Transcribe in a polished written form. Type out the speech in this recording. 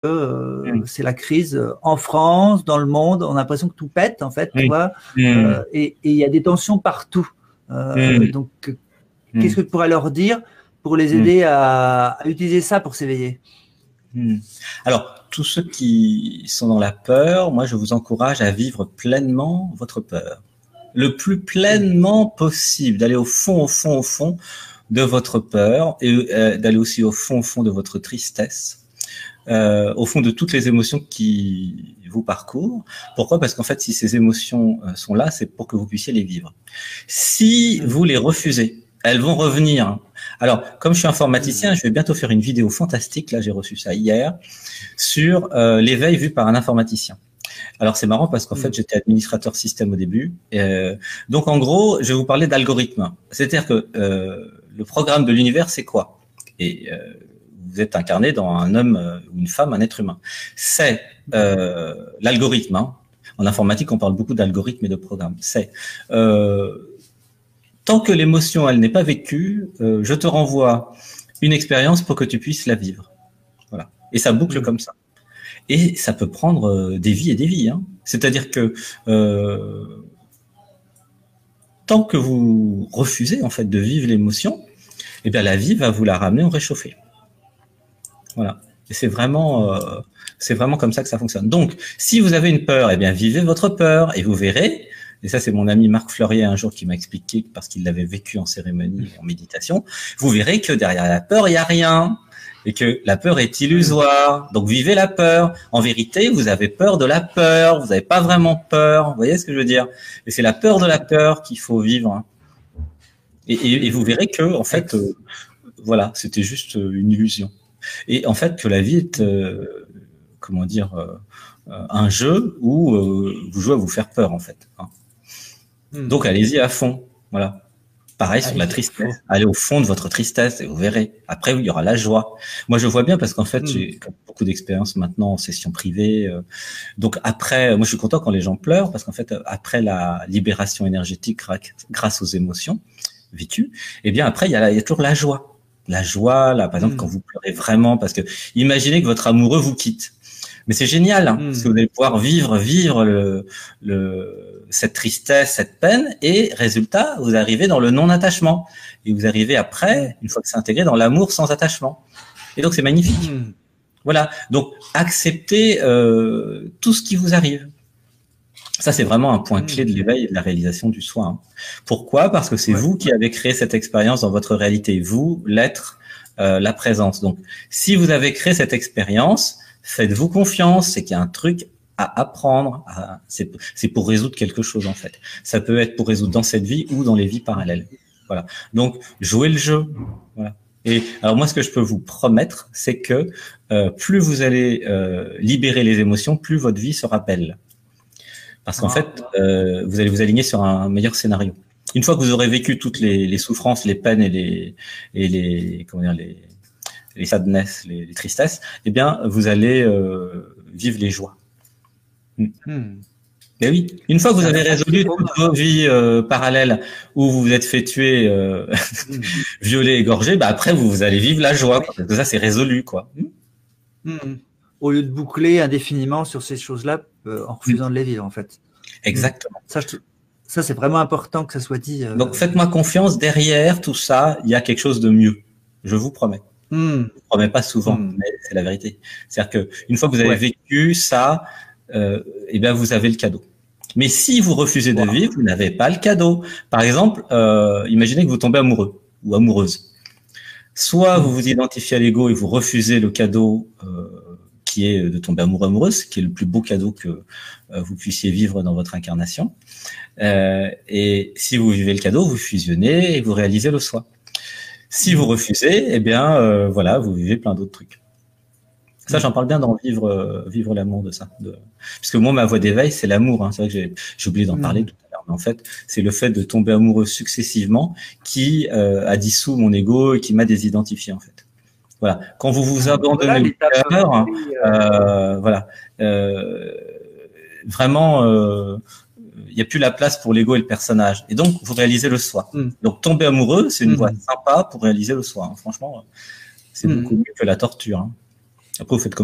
Mm. c'est la crise en France, dans le monde. On a l'impression que tout pète, en fait, tu Mm. vois. Mm. Et il y a des tensions partout. Mm. Donc, qu'est-ce que Mm. tu pourrais leur dire pour les Mm. aider à utiliser ça pour s'éveiller? Mm. Alors, tous ceux qui sont dans la peur, moi, je vous encourage à vivre pleinement votre peur. Le plus pleinement possible, d'aller au fond, au fond, au fond de votre peur et d'aller aussi au fond de votre tristesse, au fond de toutes les émotions qui vous parcourent. Pourquoi? Parce qu'en fait, si ces émotions sont là, c'est pour que vous puissiez les vivre. Si vous les refusez, elles vont revenir. Alors, comme je suis informaticien, je vais bientôt faire une vidéo fantastique, là j'ai reçu ça hier, sur l'éveil vu par un informaticien. Alors c'est marrant parce qu'en fait j'étais administrateur système au début. Donc en gros, je vais vous parler d'algorithme. C'est-à-dire que le programme de l'univers, c'est quoi? Et vous êtes incarné dans un homme ou une femme, un être humain. C'est l'algorithme. Hein. En informatique, on parle beaucoup d'algorithme et de programme. C'est tant que l'émotion, elle n'est pas vécue, je te renvoie une expérience pour que tu puisses la vivre. Voilà. Et ça boucle comme ça. Et ça peut prendre des vies et des vies. Hein. C'est-à-dire que tant que vous refusez en fait de vivre l'émotion, eh bien la vie va vous la ramener en réchauffé. Voilà. Et c'est vraiment comme ça que ça fonctionne. Donc, si vous avez une peur, eh bien vivez votre peur et vous verrez. Et ça, c'est mon ami Marc Fleurier un jour qui m'a expliqué parce qu'il l'avait vécu en cérémonie, en méditation. Vous verrez que derrière la peur, il n'y a rien. Et que la peur est illusoire. Donc, vivez la peur. En vérité, vous avez peur de la peur. Vous n'avez pas vraiment peur. Vous voyez ce que je veux dire? Et c'est la peur de la peur qu'il faut vivre. Et vous verrez que, en fait, voilà, c'était juste une illusion. Et en fait, que la vie est, comment dire, un jeu où vous jouez à vous faire peur, en fait. Hein. Donc, allez-y à fond. Voilà. Pareil sur la tristesse. Allez au fond de votre tristesse et vous verrez. Après, il y aura la joie. Moi, je vois bien parce qu'en fait, j'ai beaucoup d'expérience maintenant en session privée. Donc après, moi, je suis content quand les gens pleurent parce qu'en fait, après la libération énergétique grâce aux émotions vécues, eh bien après, il y a toujours la joie. La joie, là, par exemple, quand vous pleurez vraiment parce que imaginez que votre amoureux vous quitte. Mais c'est génial, hein, parce que vous allez pouvoir vivre cette tristesse, cette peine, et résultat, vous arrivez dans le non-attachement. Et vous arrivez après, une fois que c'est intégré, dans l'amour sans attachement. Et donc, c'est magnifique. Voilà. Donc, acceptez tout ce qui vous arrive. Ça, c'est vraiment un point clé de l'éveil et de la réalisation du soi. Hein. Pourquoi? Parce que c'est vous qui avez créé cette expérience dans votre réalité. Vous, l'être, la présence. Donc, si vous avez créé cette expérience, faites-vous confiance, c'est qu'il y a un truc à apprendre. C'est pour résoudre quelque chose, en fait. Ça peut être pour résoudre dans cette vie ou dans les vies parallèles. Voilà. Donc, jouez le jeu. Voilà. Et alors, moi, ce que je peux vous promettre, c'est que plus vous allez libérer les émotions, plus votre vie sera belle. Parce qu'en fait, vous allez vous aligner sur un meilleur scénario. Une fois que vous aurez vécu toutes les souffrances, les peines et les comment dire, les sadness, les tristesses, eh bien, vous allez vivre les joies. Mais oui, une fois que vous avez résolu toutes vos vies parallèles où vous vous êtes fait tuer, violer, égorger, bah après vous allez vivre la joie, quoi, parce que ça c'est résolu, quoi. Au lieu de boucler indéfiniment sur ces choses-là en refusant de les vivre, en fait. Exactement. Ça c'est vraiment important que ça soit dit. Donc faites-moi confiance, derrière tout ça, il y a quelque chose de mieux. Je vous promets. Je vous promets pas souvent, mais c'est la vérité. C'est-à-dire que une fois que vous avez vécu ça, eh bien vous avez le cadeau. Mais si vous refusez de vivre, vous n'avez pas le cadeau. Par exemple, imaginez que vous tombez amoureux ou amoureuse. Soit vous vous identifiez à l'ego et vous refusez le cadeau qui est de tomber amoureux, amoureuse, qui est le plus beau cadeau que vous puissiez vivre dans votre incarnation. Et si vous vivez le cadeau, vous fusionnez et vous réalisez le soi. Si vous refusez, eh bien, voilà, vous vivez plein d'autres trucs. Ça, j'en parle bien dans Vivre l'amour de ça. Puisque moi, ma voie d'éveil, c'est l'amour. Hein. C'est vrai que j'ai oublié d'en parler tout à l'heure. Mais en fait, c'est le fait de tomber amoureux successivement qui a dissous mon ego et qui m'a désidentifié, en fait. Voilà. Quand vous vous abandonnez au cœur, voilà. Vraiment, il n'y a plus la place pour l'ego et le personnage. Et donc, vous réalisez le soi. Donc, tomber amoureux, c'est une voie sympa pour réaliser le soi. Hein. Franchement, c'est beaucoup mieux que la torture. Hein. Après, vous faites comme